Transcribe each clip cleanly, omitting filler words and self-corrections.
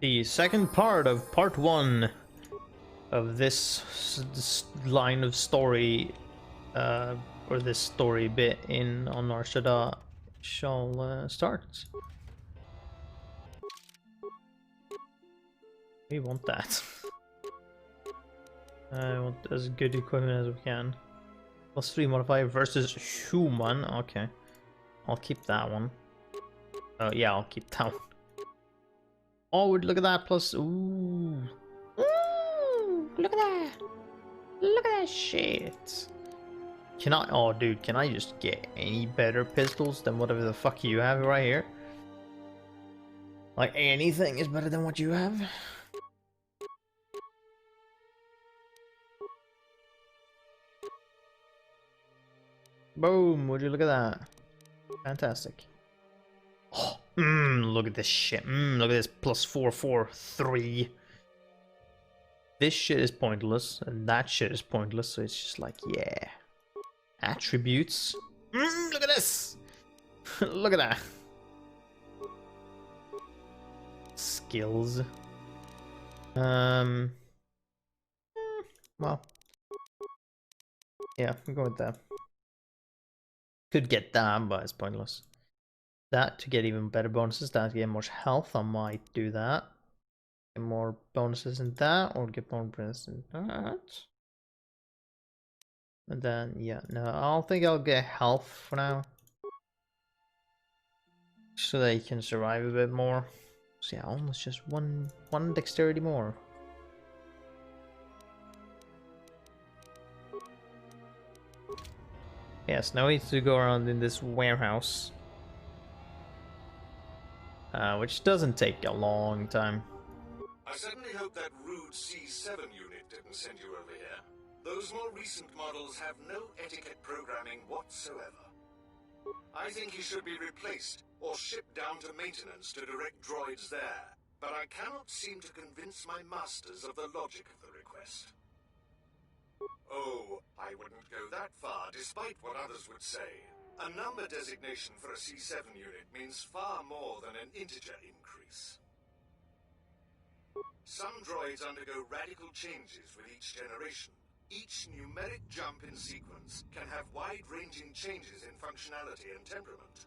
The second part of part 1 of this line of story, or this story bit in on Arshada shall start. We want that. I want as good equipment as we can. +3 modifier versus human. Okay, I'll keep that one. Yeah, I'll keep that one. Oh, look at that plus. Ooh. Ooh, look at that. Look at that shit. Can I? Oh, dude, can I just get any better pistols than whatever the fuck you have right here? Like anything is better than what you have. Boom! Would you look at that? Fantastic. Oh, look at this shit. Look at this +443. This shit is pointless, and that shit is pointless. So it's just like, yeah. Attributes. Look at this. Look at that. Skills. Well. Yeah, I'm going with that. Could get that, but it's pointless. That to get even better bonuses. That to get more health. I might do that. Get more bonuses in that, or get more bonuses in that. And then, yeah, no, I don't think I'll get health for now. So that you can survive a bit more. So yeah, almost just one dexterity more. Yes, now we need to go around in this warehouse. Which doesn't take a long time. I certainly hope that rude C7 unit didn't send you over here. Those more recent models have no etiquette programming whatsoever. I think he should be replaced or shipped down to maintenance to direct droids there. But I cannot seem to convince my masters of the logic of the request. Oh, I wouldn't go that far, despite what others would say. A number designation for a C7 unit means far more than an integer increase. Some droids undergo radical changes with each generation. Each numeric jump in sequence can have wide-ranging changes in functionality and temperament.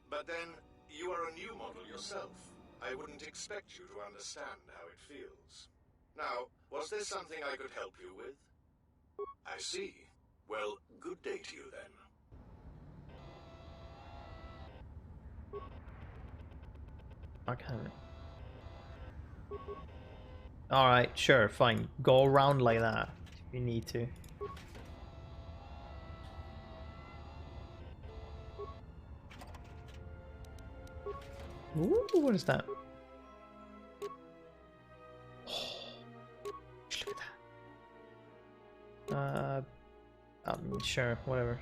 But then, you are a new model yourself. I wouldn't expect you to understand how it feels. Now, was there something I could help you with? I see. Well, good day to you then. Okay. Alright, sure, fine. Go around like that if you need to. Ooh, what is that? Oh, look at that. Sure, whatever.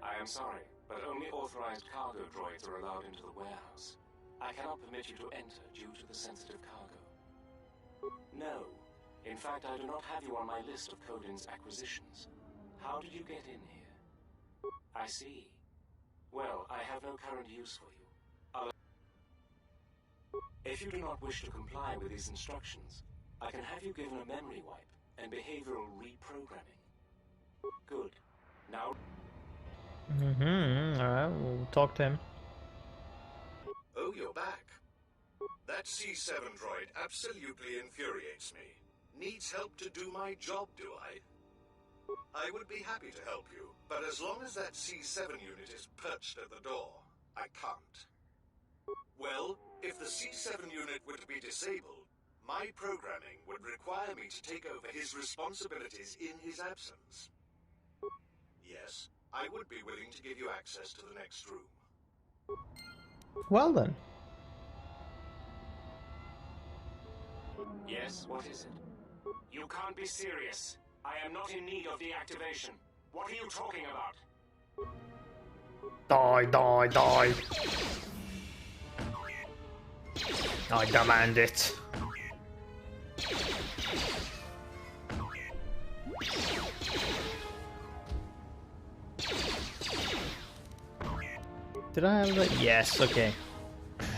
I am sorry, but only authorized cargo droids are allowed into the warehouse. I cannot permit you to enter due to the sensitive cargo. No. In fact, I do not have you on my list of Codin's acquisitions. How did you get in here? I see. Well, I have no current use for you. If you do not wish to comply with these instructions, I can have you given a memory wipe and behavioral reprogramming. Good. Now... Alright, we'll talk to him. Oh, you're back. That C7 droid absolutely infuriates me. Needs help to do my job, do I? I would be happy to help you, but as long as that C7 unit is perched at the door, I can't. Well, if the C7 unit were to be disabled, my programming would require me to take over his responsibilities in his absence. Yes, I would be willing to give you access to the next room. Well then. Yes, what is it? You can't be serious. I am not in need of deactivation. What are you talking about? Die, die, die. I demand it. Did I have that? Yes, okay.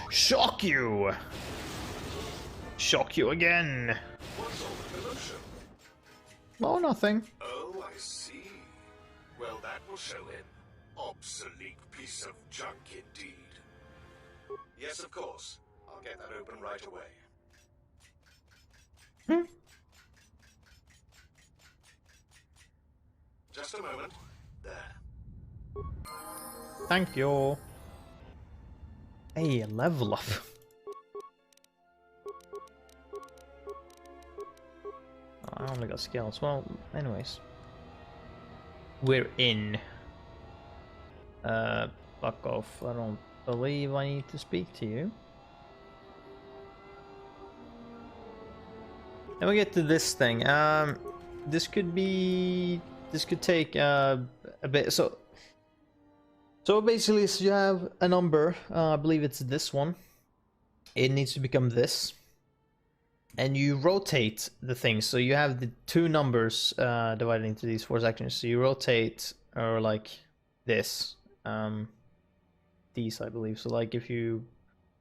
Shock you! Shock you again. What's all the commotion? Oh, nothing. Oh, I see. Well, that will show him. Obsolete piece of junk indeed. Yes, of course. I'll get that open right away. Just a moment. There. Thank you. Hey, level up. I only got skills. Well, anyways. We're in. Fuck off. I don't believe I need to speak to you. Then we get to this thing. This could take a bit. So basically, you have a number. I believe it's this one. It needs to become this, and you rotate the thing. So you have the two numbers divided into these four sections. So you rotate, or like this, these I believe. So like if you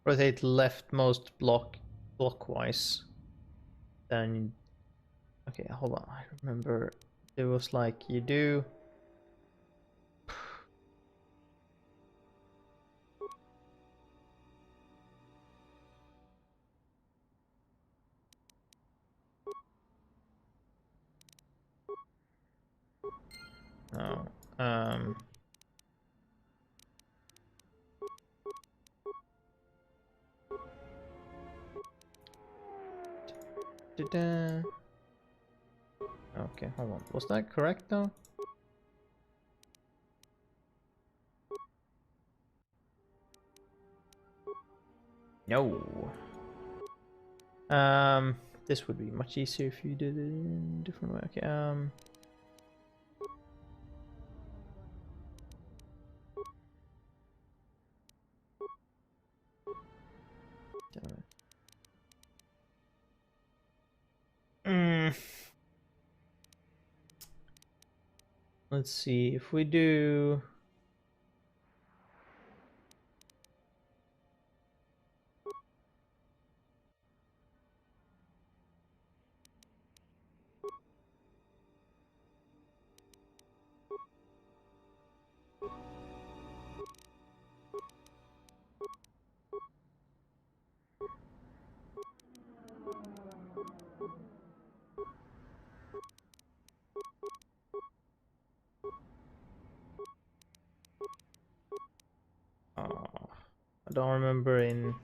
rotate leftmost block clockwise, then okay, hold on. I remember it was like you do. Oh, da-da. Okay, hold on. Was that correct though? No. This would be much easier if you did it in a different way. Okay, damn it. Let's see if we do. I don't remember in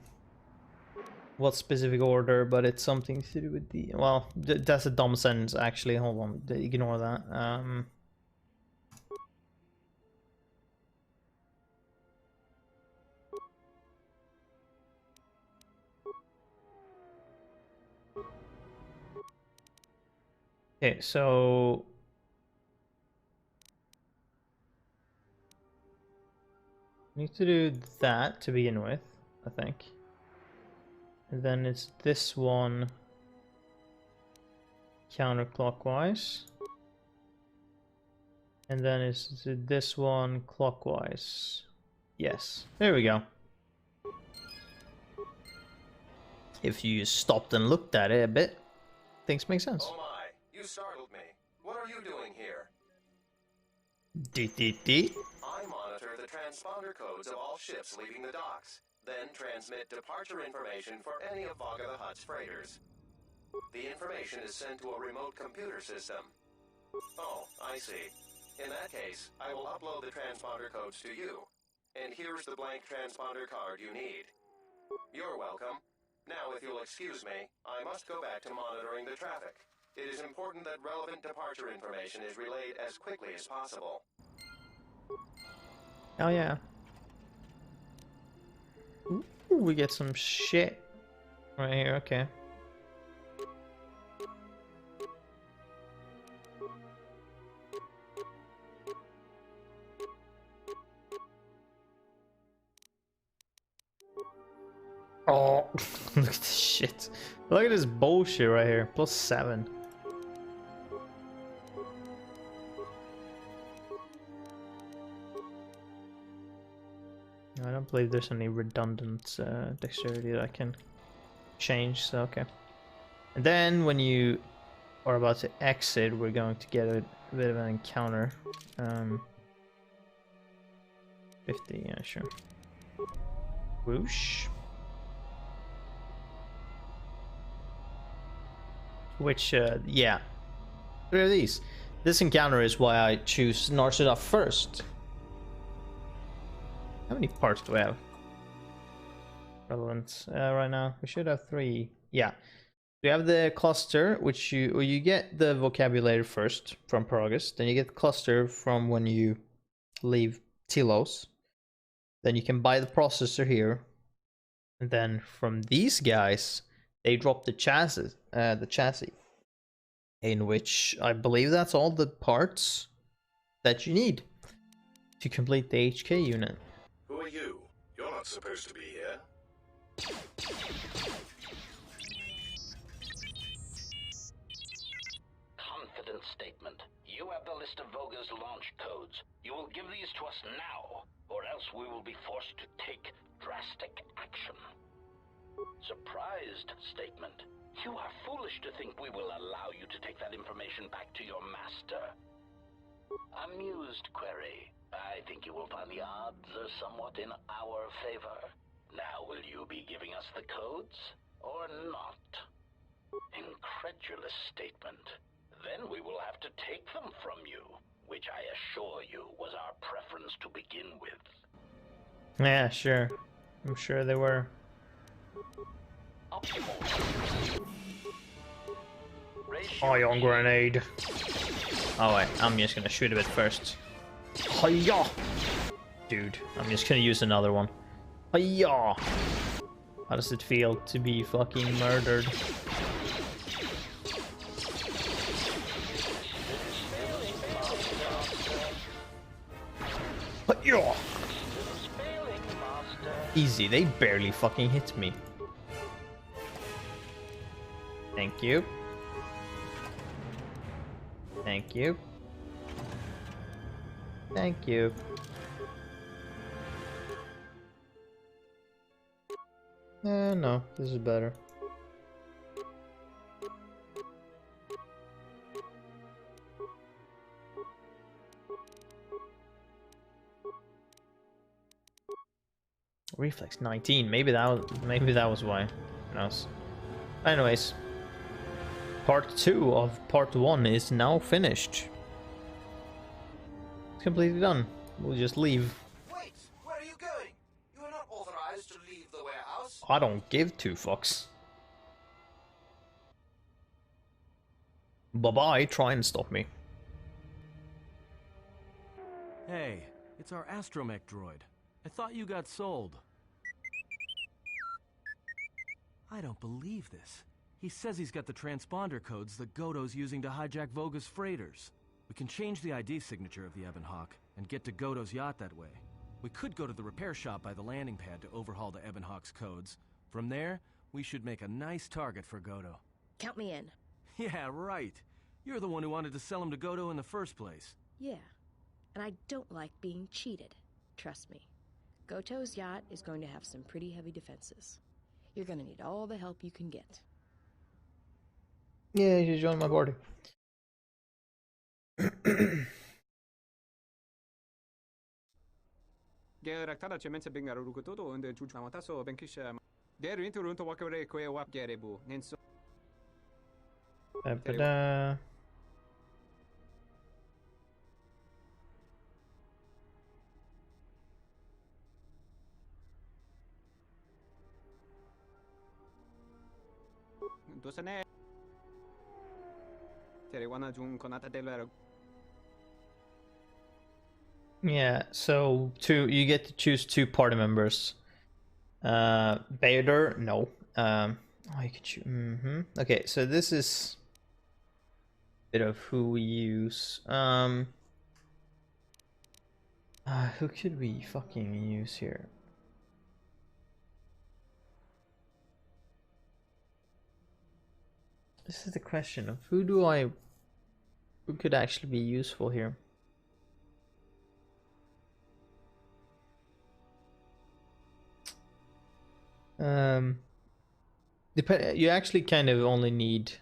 what specific order, but it's something to do with the. Well, that's a dumb sentence actually. Hold on, ignore that. Okay, so need to do that to begin with, I think. And then it's this one counterclockwise. And then it's this one clockwise. Yes, there we go. If you stopped and looked at it a bit, things make sense. Oh my, you startled me. What are you doing here? I monitor the transponder codes of all ships leaving the docks, then transmit departure information for any of Vaga the Hutt's freighters. The information is sent to a remote computer system. Oh, I see. In that case, I will upload the transponder codes to you. And here's the blank transponder card you need. You're welcome. Now, if you'll excuse me, I must go back to monitoring the traffic. It is important that relevant departure information is relayed as quickly as possible. Oh yeah. Ooh, we get some shit right here, okay. Oh, look at this shit. Look at this bullshit right here. +7. I don't believe there's any redundant dexterity that I can change, so okay. And then when you are about to exit, we're going to get a bit of an encounter. 50, yeah, sure. Whoosh. Which, yeah. 3 of these. This encounter is why I choose Narcida first. How many parts do we have? Relevant right now. We should have 3. Yeah. We have the cluster, which you get the vocabulary first from Paragus. Then you get the cluster from when you leave Telos. Then you can buy the processor here. And then from these guys, they drop the chassis. In which I believe that's all the parts that you need to complete the HK unit. Who are you? You're not supposed to be here. Confident statement. You have the list of Voga's launch codes. You will give these to us now, or else we will be forced to take drastic action. Surprised statement. You are foolish to think we will allow you to take that information back to your master. Amused query. I think you will find the odds are somewhat in our favor. Now will you be giving us the codes, or not? Incredulous statement. Then we will have to take them from you, which I assure you was our preference to begin with. Yeah, sure. I'm sure they were. Ion grenade. Oh wait, I'm just gonna shoot a bit first. Hiya! Dude, I'm just gonna use another one. Hiya! How does it feel to be fucking murdered? Hiya! Easy, they barely fucking hit me. Thank you. Thank you. Thank you. No, this is better. Reflex 19. Maybe that was why. Who knows? Anyways, part 2 of part 1 is now finished. It's completely done. We'll just leave. Wait, where are you going? You are not authorized to leave the warehouse. I don't give 2 fucks. Bye-bye, try and stop me. Hey, it's our astromech droid. I thought you got sold. I don't believe this. He says he's got the transponder codes that Goto's using to hijack Voga's freighters. We can change the ID signature of the Ebon Hawk and get to Goto's yacht that way. We could go to the repair shop by the landing pad to overhaul the Ebon Hawk's codes. From there, we should make a nice target for Goto. Count me in. Yeah, right. You're the one who wanted to sell him to Goto in the first place. Yeah. And I don't like being cheated. Trust me. Goto's yacht is going to have some pretty heavy defenses. You're gonna need all the help you can get. Yeah, you should join my party. Gerak tada cemense bengar rukutoto unde juju amataso benkisha. Deru into runto wakare kwe wap gerebu. Nenso. Da-ba-da. Dosane. Tere wana jun konata delero. Yeah, so you get to choose 2 party members. Bader, no. Oh, you can choose. Okay, so this is a bit of who we use. Who could we fucking use here? This is the question of who could actually be useful here. You actually kind of only need...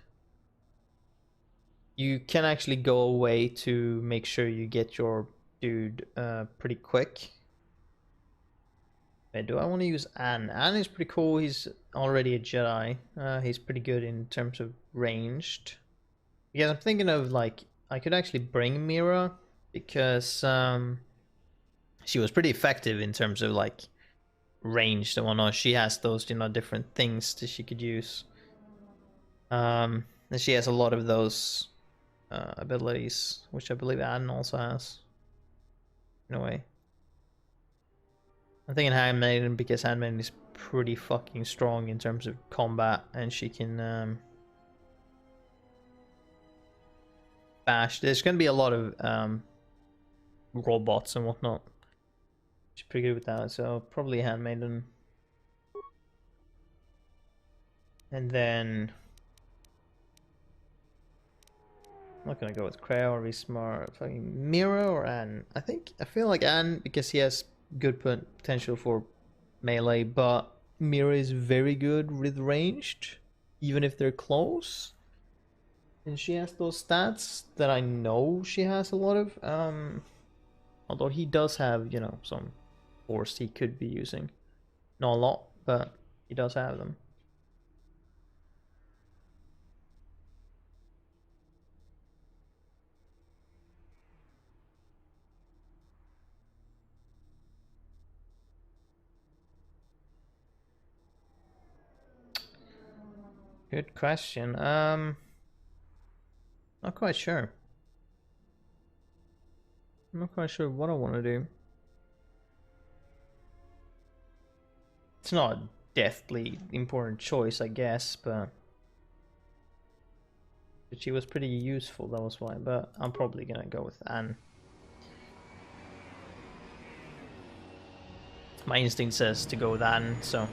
You can actually go away to make sure you get your dude pretty quick. Wait, do I want to use Anne? Anne is pretty cool. He's already a Jedi. He's pretty good in terms of ranged. Because I'm thinking of, like, I could actually bring Mira, because she was pretty effective in terms of, like, ranged and whatnot. She has those, you know, different things that she could use. And she has a lot of those abilities, which I believe Anne also has. In a way. I'm thinking Handmaiden because Handmaiden is pretty fucking strong in terms of combat, and she can bash. There's going to be a lot of robots and whatnot. She's pretty good with that, so probably Handmaiden. And then I'm not gonna go with Creo or Smart. Fucking Mira or Anne. I feel like Anne because he has good potential for melee, but Mira is very good with ranged, even if they're close. And she has those stats that I know she has a lot of. Although he does have, you know, some force he could be using. Not a lot, but he does have them. Good question. Not quite sure. I'm not quite sure what I want to do. It's not a deathly important choice, I guess, but she was pretty useful, that was why. But I'm probably gonna go with Anne. My instinct says to go with Anne, so...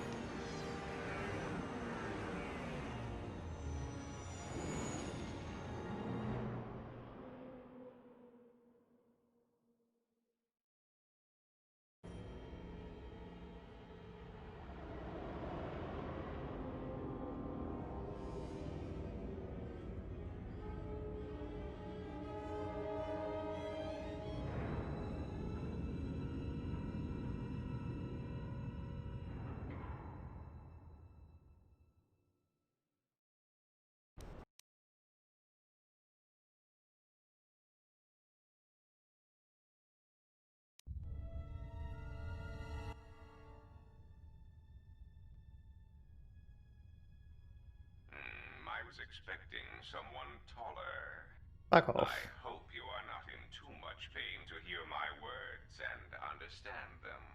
I was expecting someone taller. Fuck off. I hope you are not in too much pain to hear my words and understand them.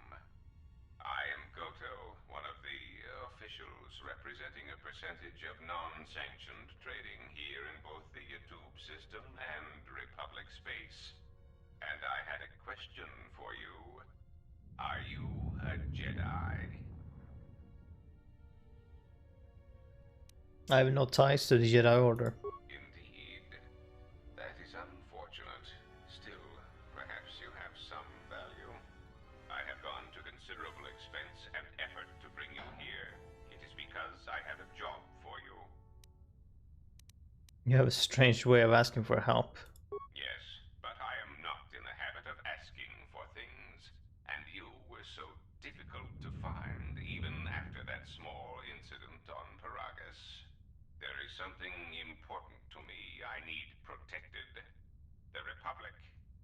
I am Goto, one of the officials representing a percentage of non-sanctioned trading here in both the YouTube system and Republic space. And I had a question for you. Are you a Jedi? I have no ties to the Jedi Order. Indeed. That is unfortunate. Still, perhaps you have some value. I have gone to considerable expense and effort to bring you here. It is because I have a job for you. You have a strange way of asking for help. Yes, but I am not in the habit of asking for things. And you were so difficult to find, even after that small incident on Paragus. There is something important to me I need protected. The Republic.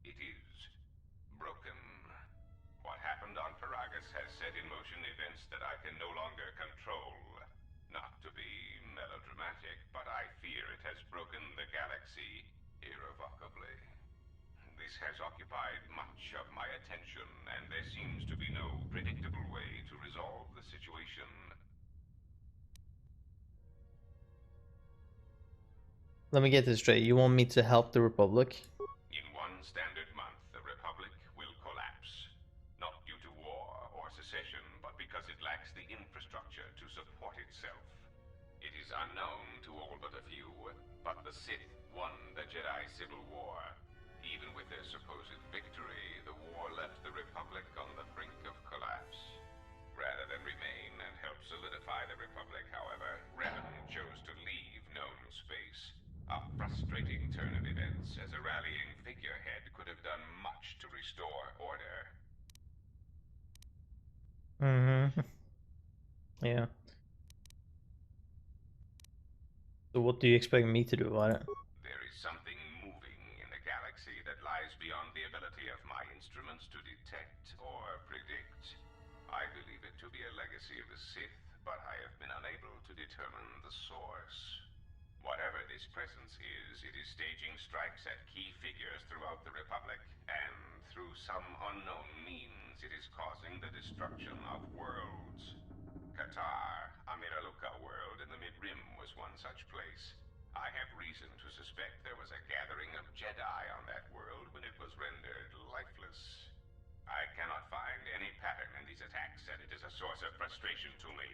It is broken. What happened on Paragus has set in motion events that I can no longer control. Not to be melodramatic, but I fear it has broken the galaxy irrevocably. This has occupied much of my attention, and there seems to be no predictable way to resolve the situation. Let me get this straight. You want me to help the Republic? In one standard month, the Republic will collapse. Not due to war or secession, but because it lacks the infrastructure to support itself. It is unknown to all but a few, but the Sith won the Jedi Civil War. Even with their supposed victory, the war left the Republic on the brink of collapse. Rather than remain and help solidify the Republic, however, once, as a rallying figurehead, could have done much to restore order. Mm-hmm. Yeah. So what do you expect me to do about it? There is something moving in the galaxy that lies beyond the ability of my instruments to detect or predict. I believe it to be a legacy of the Sith, but I have been unable to determine the source. Whatever this presence is, it is staging strikes at key figures throughout the Republic, and through some unknown means, it is causing the destruction of worlds. Kotor, Amiraluka world in the Mid-Rim was one such place. I have reason to suspect there was a gathering of Jedi on that world when it was rendered lifeless. I cannot find any pattern in these attacks, and it is a source of frustration to me.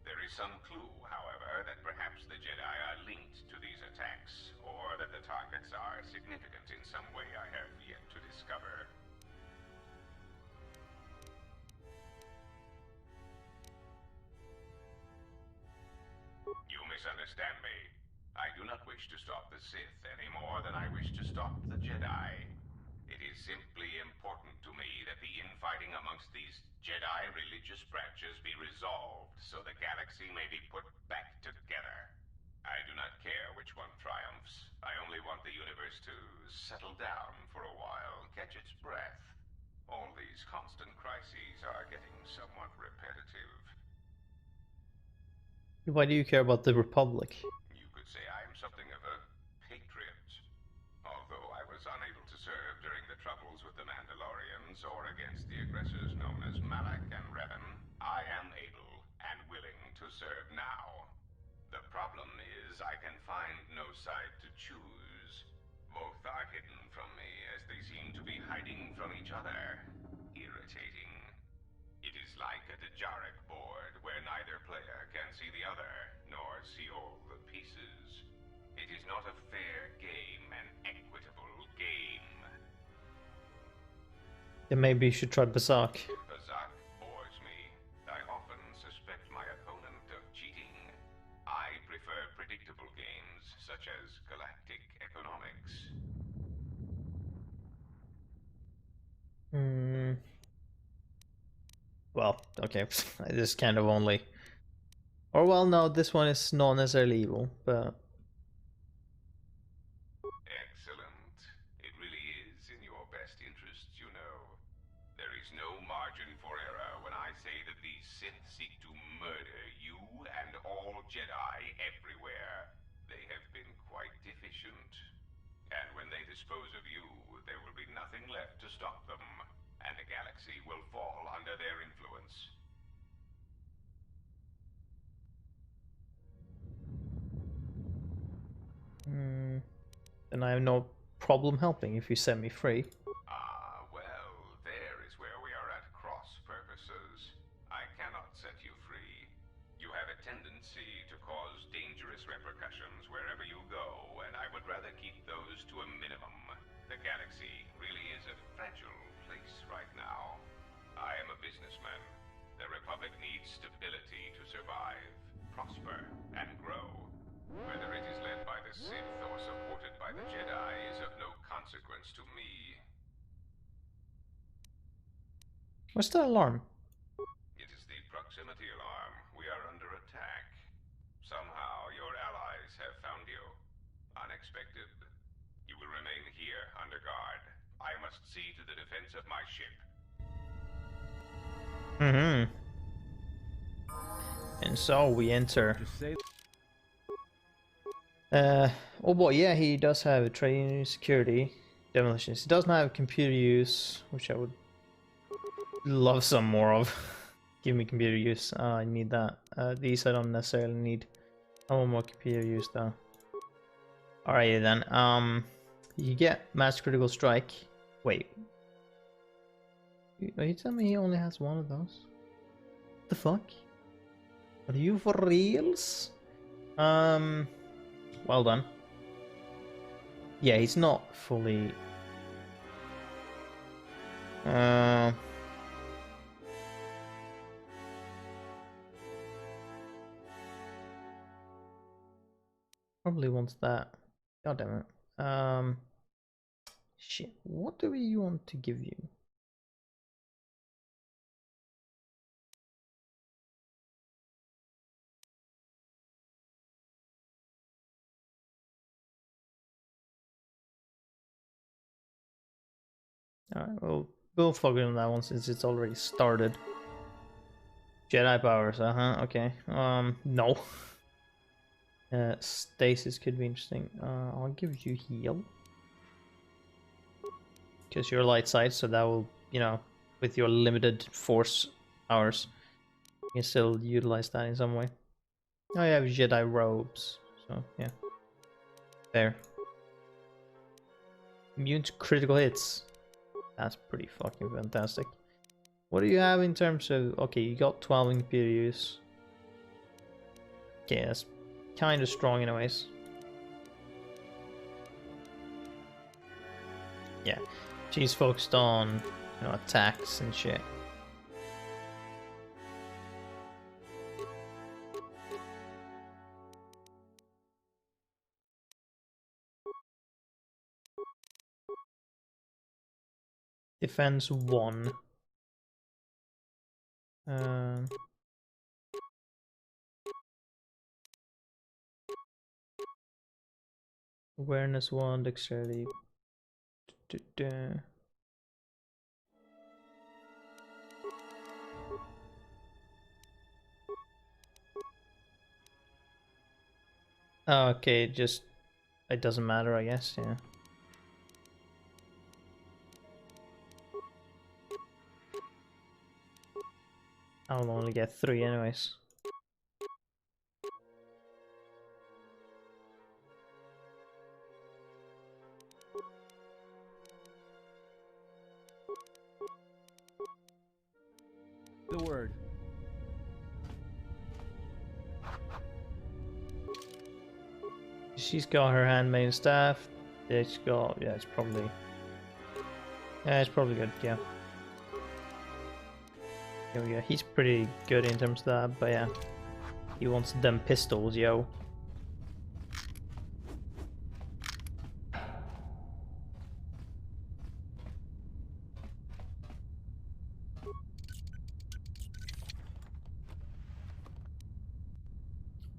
There is some clue, however, that perhaps the Jedi are linked to these attacks, or that the targets are significant in some way I have yet to discover. You misunderstand me. I do not wish to stop the Sith any more than I wish to stop the Jedi. It is simply important to me that the infighting amongst these Jedi religious branches be resolved so the galaxy may be put back together. I do not care which one triumphs. I only want the universe to settle down for a while, catch its breath. All these constant crises are getting somewhat repetitive. Why do you care about the Republic? You could say I am something of a patriot. Although I was unable to serve during the troubles with the Mandalorians or against the aggressors known as Malak and Revan, I am able and willing to serve now. The problem is I can find no side to choose. Both are hidden from me as they seem to be hiding from each other. Irritating. It is like a Dejaric board where neither player can see the other, nor see all the pieces. It is not a fair game, an equitable game. Then maybe you should try Berserk. Berserk bores me. I often suspect my opponent of cheating. I prefer predictable games, such as galactic economics. Well, okay, this kind of only... Or well, no, this one is not necessarily evil, but... Excellent. It really is in your best interests, you know. There is no margin for error when I say that these Sith seek to murder you and all Jedi everywhere. They have been quite deficient. And when they dispose of you, there will be nothing left to stop them, and the galaxy will fall under their influence. Then I have no problem helping if you set me free. Ah, well, there is where we are at cross purposes. I cannot set you free. You have a tendency to cause dangerous repercussions wherever you go, and I would rather keep those to a minimum. The galaxy really is a fragile place right now. I am a businessman. The Republic needs stability to survive, prosper, and grow. Whether it is led by the Sith or supported by the Jedi is of no consequence to me. What's that alarm? It is the proximity alarm. We are under attack. Somehow your allies have found you. Unexpected. You will remain here under guard. I must see to the defense of my ship. And so we enter. Just say Oh boy, yeah, he does have training, security, demolitions. He doesn't have computer use, which I would love some more of. Give me computer use. I need that. These I don't necessarily need. I want more computer use though. Alright then. You get mass critical strike. Wait. Are you telling me he only has one of those? What the fuck? Are you for reals? Well done. Yeah, he's not fully... Probably wants that. God damn it. Shit, what do we want to give you? Alright, well, we'll focus on that one since it's already started. Jedi powers, okay. No. Stasis could be interesting. I'll give you heal. Because you're light side, so that will, you know, with your limited force powers, you can still utilize that in some way. Oh, you have Jedi robes, so yeah. There. Immune to critical hits. That's pretty fucking fantastic. What do you have in terms of... Okay, you got 12 Imperius. Okay, that's kind of strong in ways. Yeah, she's focused on, you know, attacks and shit. Defense 1. Awareness 1, dexterity. Okay, just it doesn't matter, I guess. Yeah. I'll only get 3 anyways. The word. She's got her handmade staff. It's got, yeah, it's probably good, yeah. There we go. He's pretty good in terms of that, but yeah. He wants them pistols, yo.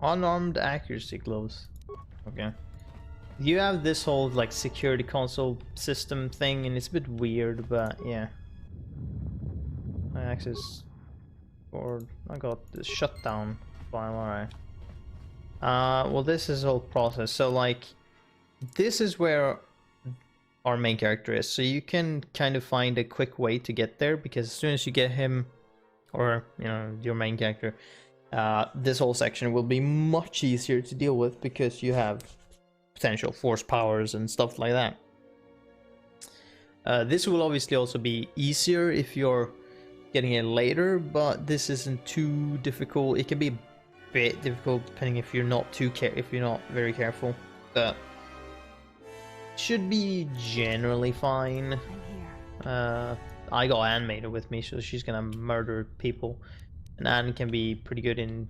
Unarmed accuracy gloves. Okay. You have this whole like security console system thing, and it's a bit weird, but yeah. My access board. I got the shutdown file. Alright. Well, this is all process. So like, this is where our main character is. So you can kind of find a quick way to get there, because as soon as you get him, or you know, your main character, this whole section will be much easier to deal with because you have potential force powers and stuff like that. This will obviously also be easier if you're getting it later, but this isn't too difficult. It can be a bit difficult depending if you're not very careful. But should be generally fine. I got Animator with me, so she's gonna murder people. And Anne can be pretty good in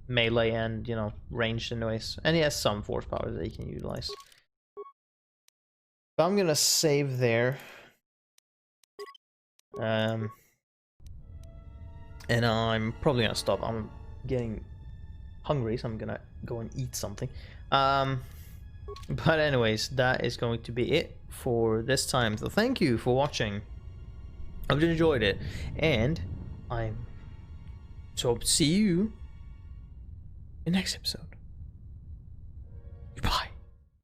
melee and, you know, ranged anyways. And he has some force powers that he can utilize. But I'm gonna save there. And I'm probably gonna stop. I'm getting hungry, so I'm gonna go and eat something. But anyways, that is going to be it for this time. So thank you for watching. I hope you enjoyed it. And I hope to see you in the next episode.